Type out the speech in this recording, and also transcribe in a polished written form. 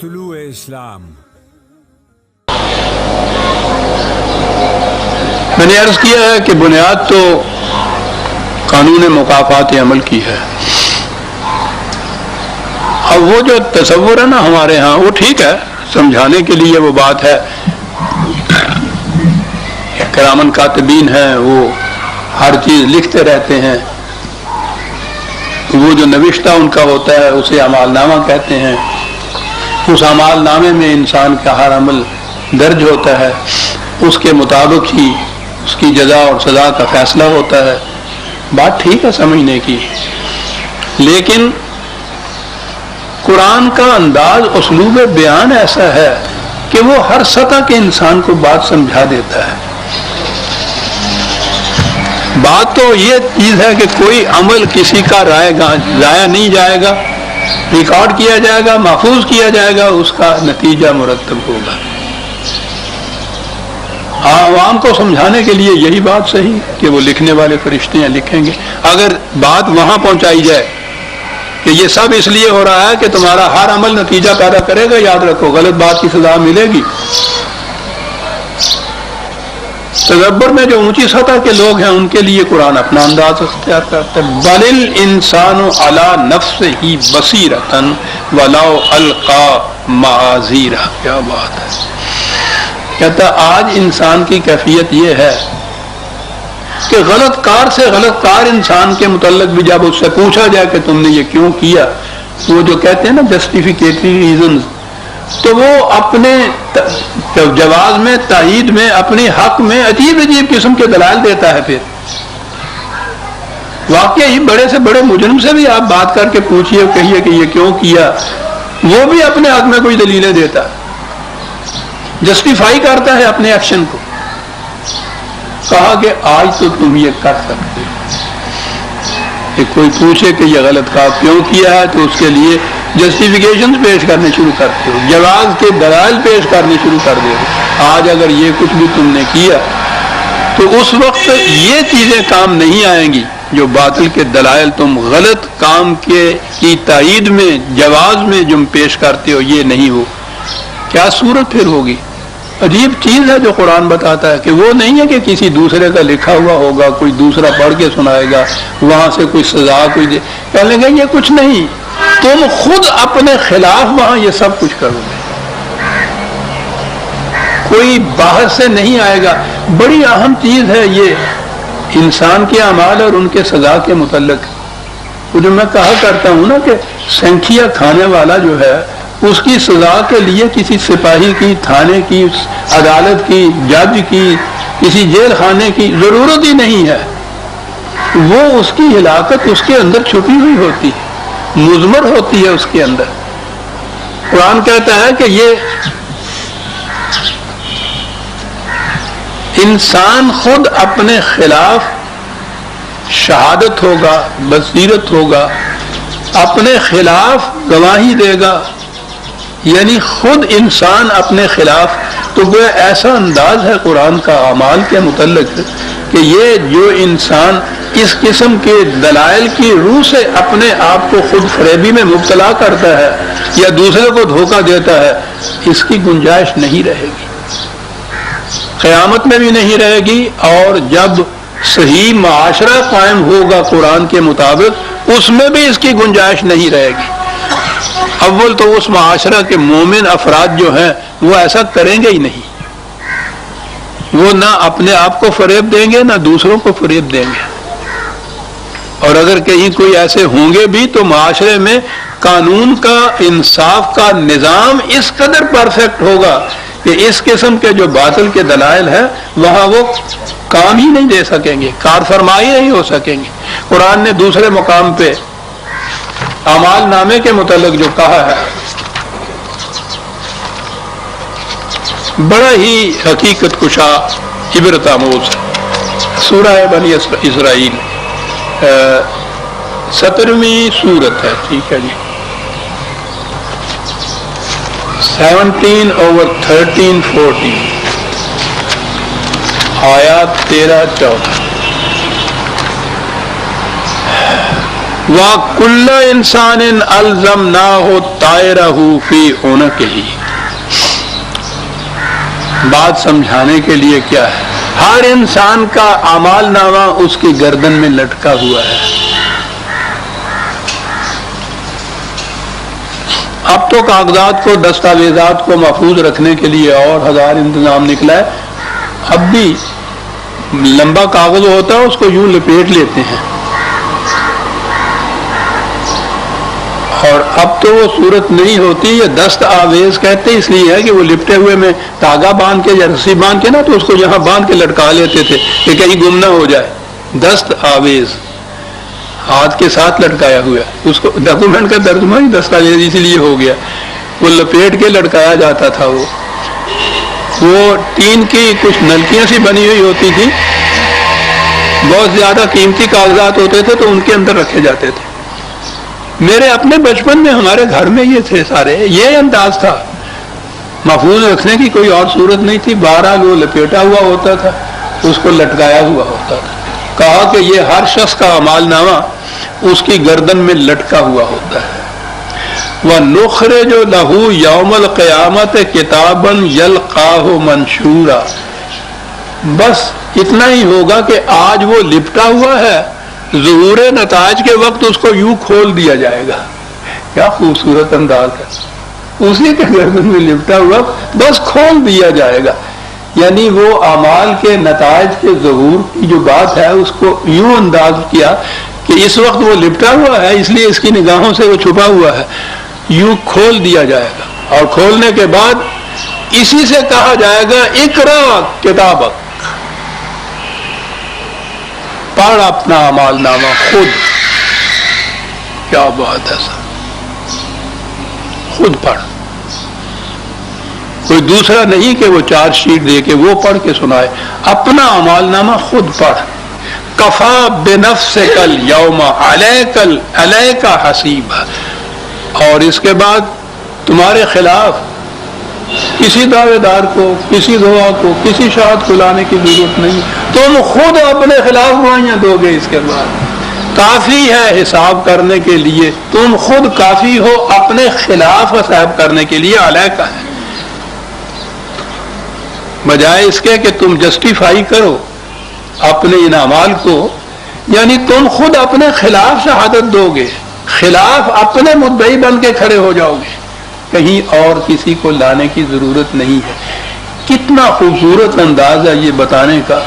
طلوع اسلام۔ میں نے عرض کیا ہے کہ بنیاد تو قانون مکافات عمل کی ہے۔ اب وہ جو تصور ہے نا ہمارے ہاں، وہ ٹھیک ہے، سمجھانے کے لیے وہ بات ہے، کرامن کاتبین ہیں، وہ ہر چیز لکھتے رہتے ہیں، وہ جو نوشتہ ان کا ہوتا ہے اسے اعمال نامہ کہتے ہیں، اس اعمال نامے میں انسان کا ہر عمل درج ہوتا ہے، اس کے مطابق ہی اس کی جزا اور سزا کا فیصلہ ہوتا ہے۔ بات ٹھیک ہے سمجھنے کی، لیکن قرآن کا انداز اسلوب بیان ایسا ہے کہ وہ ہر سطح کے انسان کو بات سمجھا دیتا ہے۔ بات تو یہ چیز ہے کہ کوئی عمل کسی کا ضائع نہیں جائے گا، ریکارڈ کیا جائے گا، محفوظ کیا جائے گا، اس کا نتیجہ مرتب ہوگا۔ عوام کو سمجھانے کے لیے یہی بات صحیح کہ وہ لکھنے والے فرشتے ہیں، لکھیں گے۔ اگر بات وہاں پہنچائی جائے کہ یہ سب اس لیے ہو رہا ہے کہ تمہارا ہر عمل نتیجہ پیدا کرے گا، یاد رکھو غلط بات کی سزا ملے گی۔ تدبر میں جو اونچی سطح کے لوگ ہیں ان کے لیے قرآن اپنا انداز اختیار کرتا ہے۔ بل الانسان علی نفسہ بصیرۃ ولو القی معاذیرہ۔ کیا بات ہے! کہتا آج انسان کی کیفیت یہ ہے کہ غلط کار سے غلط کار انسان کے متعلق بھی جب اس سے پوچھا جائے کہ تم نے یہ کیوں کیا، وہ جو کہتے ہیں نا جسٹیفیکیٹری ریزنز، تو وہ اپنے جواز میں، تائید میں، اپنے حق میں عجیب عجیب قسم کے دلائل دیتا ہے۔ پھر واقعی بڑے سے بڑے مجرم سے بھی آپ بات کر کے پوچھئے، کہیے کہ یہ کیوں کیا، وہ بھی اپنے حق میں کوئی دلیلیں دیتا ہے، جسٹیفائی کرتا ہے اپنے ایکشن کو۔ کہا کہ آج تو تم یہ کر سکتے ہو، کہ کوئی پوچھے کہ یہ غلط کام کیوں کیا ہے تو اس کے لیے جسٹیفیکیشن پیش کرنے شروع کرتے ہو، جواز کے دلائل پیش کرنے شروع کر دے ہو۔ آج اگر یہ کچھ بھی تم نے کیا تو اس وقت یہ چیزیں کام نہیں آئیں گی جو باطل کے دلائل تم غلط کام کی تائید میں، جواز میں جو پیش کرتے ہو، یہ نہیں ہو۔ کیا صورت پھر ہوگی؟ عجیب چیز ہے جو قرآن بتاتا ہے کہ وہ نہیں ہے کہ کسی دوسرے کا لکھا ہوا ہوگا، کوئی دوسرا پڑھ کے سنائے گا، وہاں سے کوئی سزا کوئی دے، کہنے گا یہ کچھ نہیں، تم خود اپنے خلاف وہاں یہ سب کچھ کرو گے، کوئی باہر سے نہیں آئے گا۔ بڑی اہم چیز ہے یہ انسان کے اعمال اور ان کے سزا کے متعلق۔ وہ جو میں کہا کرتا ہوں نا کہ سینکھیا کھانے والا جو ہے اس کی سزا کے لیے کسی سپاہی کی، تھانے کی، عدالت کی، جج کی، کسی جیل خانے کی ضرورت ہی نہیں ہے، وہ اس کی ہلاکت اس کے اندر چھپی ہوئی ہوتی ہے، مضمر ہوتی ہے اس کے اندر۔ قرآن کہتا ہے کہ یہ انسان خود اپنے خلاف شہادت ہوگا، بصیرت ہوگا، اپنے خلاف گواہی دے گا، یعنی خود انسان اپنے خلاف۔ تو وہ ایسا انداز ہے قرآن کا اعمال کے متعلق کہ یہ جو انسان اس قسم کے دلائل کی روح سے اپنے آپ کو خود فریبی میں مبتلا کرتا ہے یا دوسرے کو دھوکہ دیتا ہے، اس کی گنجائش نہیں رہے گی، قیامت میں بھی نہیں رہے گی، اور جب صحیح معاشرہ قائم ہوگا قرآن کے مطابق اس میں بھی اس کی گنجائش نہیں رہے گی۔ اول تو اس معاشرہ کے مومن افراد جو ہیں وہ ایسا کریں گے ہی نہیں، وہ نہ اپنے آپ کو فریب دیں گے نہ دوسروں کو فریب دیں گے، اور اگر کہیں کوئی ایسے ہوں گے بھی تو معاشرے میں قانون کا، انصاف کا نظام اس قدر پرفیکٹ ہوگا کہ اس قسم کے جو باطل کے دلائل ہیں وہاں وہ کام ہی نہیں دے سکیں گے، کار فرمائی نہیں ہو سکیں گے۔ قرآن نے دوسرے مقام پہ اعمال نامے کے متعلق جو کہا ہے بڑا ہی حقیقت کشا، عبرت آموز، سورہ بنی اسرائیل 17ویں سورت ہے، ٹھیک ہے جی، 17/13-14 آیات 13-14۔ وَكُلَّ إِنسَانٍ أَلْزَمْنَاهُ طَائِرَهُ فِي عُنُقِهِ۔ بات سمجھانے کے لیے کیا ہے، ہر انسان کا اعمال نامہ اس کی گردن میں لٹکا ہوا ہے۔ اب تو کاغذات کو، دستاویزات کو محفوظ رکھنے کے لیے اور ہزار انتظام نکلا ہے۔ اب بھی لمبا کاغذ ہوتا ہے، اس کو یوں لپیٹ لیتے ہیں، اور اب تو وہ صورت نہیں ہوتی، یہ دست آویز کہتے اس لیے ہے کہ وہ لپٹے ہوئے میں تاگا باندھ کے یا رسی باندھ کے نا، تو اس کو یہاں باندھ کے لٹکا لیتے تھے کہ کہیں گم نہ ہو جائے۔ دست آویز ہاتھ کے ساتھ لٹکایا ہوا، اس کو ڈاکومنٹ کا ترجمہ ہی دستاویز اسی لیے ہو گیا، وہ لپیٹ کے لٹکایا جاتا تھا۔ وہ ٹین کی کچھ نلکیاں سی بنی ہوئی ہوتی تھی، بہت زیادہ قیمتی کاغذات ہوتے تھے تو ان کے اندر رکھے جاتے تھے۔ میرے اپنے بچپن میں ہمارے گھر میں یہ تھے سارے، یہ انداز تھا، محفوظ رکھنے کی کوئی اور صورت نہیں تھی۔ بہرحال وہ لپیٹا ہوا ہوتا تھا، اس کو لٹکایا ہوا ہوتا تھا۔ کہا کہ یہ ہر شخص کا اعمال نامہ اس کی گردن میں لٹکا ہوا ہوتا ہے۔ وَنُخْرِجُ لَهُ يَوْمَ الْقِيَامَةِ كِتَابًا يَلْقَاهُ مَنشُورًا۔ بس اتنا ہی ہوگا کہ آج وہ لپٹا ہوا ہے، ظہور نتائج کے وقت اس کو یوں کھول دیا جائے گا۔ کیا خوبصورت انداز ہے، اسی کے گردن میں لپٹا ہوا بس کھول دیا جائے گا۔ یعنی وہ اعمال کے نتائج کے ظہور کی جو بات ہے اس کو یوں انداز کیا کہ اس وقت وہ لپٹا ہوا ہے، اس لیے اس کی نگاہوں سے وہ چھپا ہوا ہے، یوں کھول دیا جائے گا، اور کھولنے کے بعد اسی سے کہا جائے گا اقرا کتابک، پڑھ اپنا اعمال نامہ خود۔ کیا بات ہے سر، خود پڑھ، کوئی دوسرا نہیں کہ وہ چارج شیٹ دے کے وہ پڑھ کے سنائے، اپنا اعمال نامہ خود پڑھ۔ کفا بنفسک الیوم علیک حسیبا، اور اس کے بعد تمہارے خلاف کسی دعوے دار کو، کسی گواہ کو، کسی شاہد کو لانے کی ضرورت نہیں، تم خود اپنے خلاف گواہیاں دو گے۔ اس کے بعد کافی ہے حساب کرنے کے لیے، تم خود کافی ہو اپنے خلاف حساب کرنے کے لیے، علیک ہے، بجائے اس کے کہ تم جسٹیفائی کرو اپنے ان اعمال کو، یعنی تم خود اپنے خلاف شہادت دو گے، خلاف اپنے مدعی بن کے کھڑے ہو جاؤ گے، کہیں اور کسی کو لانے کی ضرورت نہیں ہے۔ کتنا خوبصورت انداز ہے یہ بتانے کا